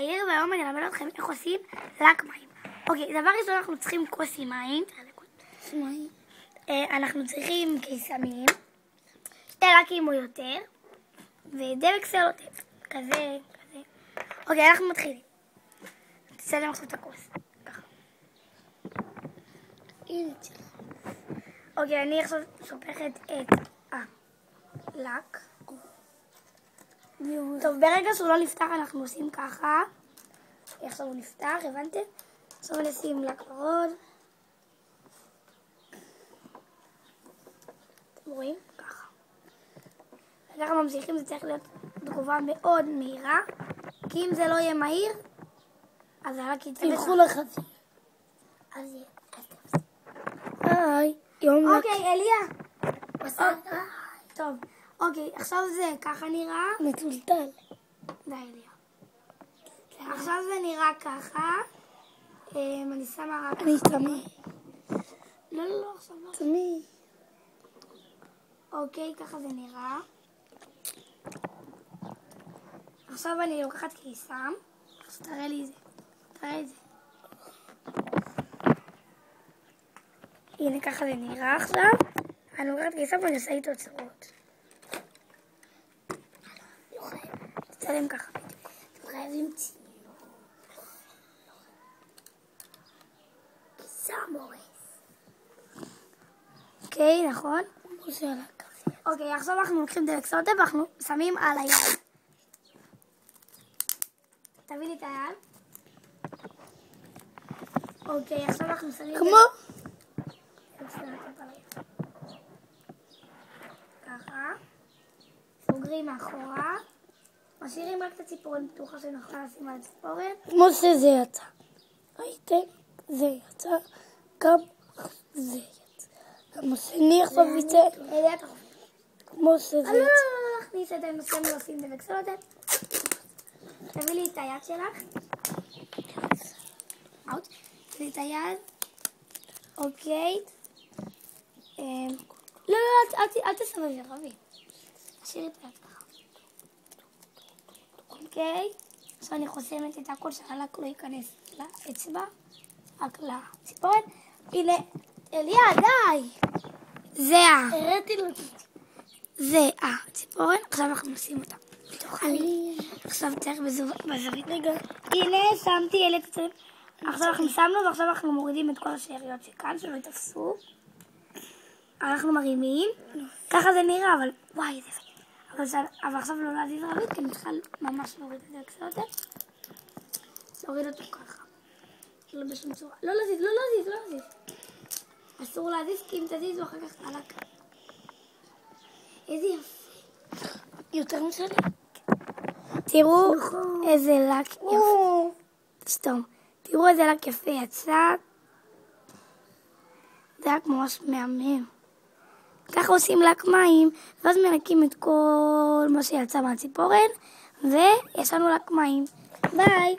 יאיר, והיום אני אלמד אתכם איך עושים לק מים. אוקיי, דבר ראשון אנחנו צריכים כוס עם מים. אנחנו צריכים קיסמים, שתי לקים או יותר, ודבק סלוטייפ, כזה. אוקיי, אנחנו מתחילים. תסלם עכשיו את הכוס, ככה. אוקיי, אני עכשיו שופכת את הלק. טוב, ברגע שהוא לא נפתח אנחנו עושים ככה. עכשיו הוא נפתח, הבנתם? עכשיו נשים לק ורוד. אתם רואים? ככה. וככה ממשיכים, זה צריך להיות תגובה מאוד מהירה, כי אם זה לא יהיה מהיר, אז הלק יצא בטח. תלכו לחצי. אז יהיה. היי, יום לק. אוקיי, אליה. טוב, אוקיי, עכשיו זה ככה נראה. מטולטל. די, אליה. עכשיו זה נראה ככה. אני שמה רק... אני שמי. לא, עכשיו לא. שמי. אוקיי, ככה זה נראה. עכשיו אני לוקחת קיסם. אז תראה לי את זה. תראה את זה. הנה ככה זה נראה עכשיו. אני לוקחת קיסם ואני עושה איתו צורות. תצלם ככה בדיוק. אתם חייבים ציור. קיסם הורס. אוקיי, נכון? כמו זה הלק כזה. אוקיי, עכשיו אנחנו לוקחים דבק סלוטייפ ואנחנו שמים על היד. תביא לי את היד. אוקיי, עכשיו אנחנו שמים... כמו? ככה. סוגרים מאחורה. משאירים רק את הציפורן פתוחה שנוכל לשים על הציפורן. כמו שזה יצא. ראיתם? זה יצא. גם זה יצא. גם השני עכשיו יצא. אליה אתה חופר. כמו שזה אני יצא. לא להכניס את הנושאים ולשים דבק סלוטייפ. תביא לי את היד שלך. אאוט. תביא לי את היד. אוקיי. לא, אל תסובבי, רבי. תשאירי את היד ככה. אוקיי. עכשיו אני חוסמת את הכל שהלק לא ייכנס לאצבע, רק לציפורן. הנה, אליה, די! הראיתי לו. זה הציפורן. עכשיו אנחנו נשים אותה בתוך הלי. עכשיו צריך בזווית. רגע. הנה, שמתי, אלה תצלם. עכשיו אנחנו שמנו ועכשיו אנחנו מורידים את כל השאריות שכאן, שלא יתפסו. אנחנו מרימים. ככה זה נראה, אבל וואי, זה יפה. אבל עכשיו לא להזיז רבית, כי אני צריכה ממש להוריד את זה קצת. להוריד אותו ככה. לא בשום צורה. לא להזיז. אסור להזיז, כי אם תזיזו אחר כך הלק. איזה יפה. יותר משלי. תראו איזה לק יפה. סתום. תראו איזה לק יפה יצא. זה היה ממש מהמם. ככה עושים לק מים, ואז מנקים את כל מה שיצא מהציפורן, ויש לנו לק מים. ביי!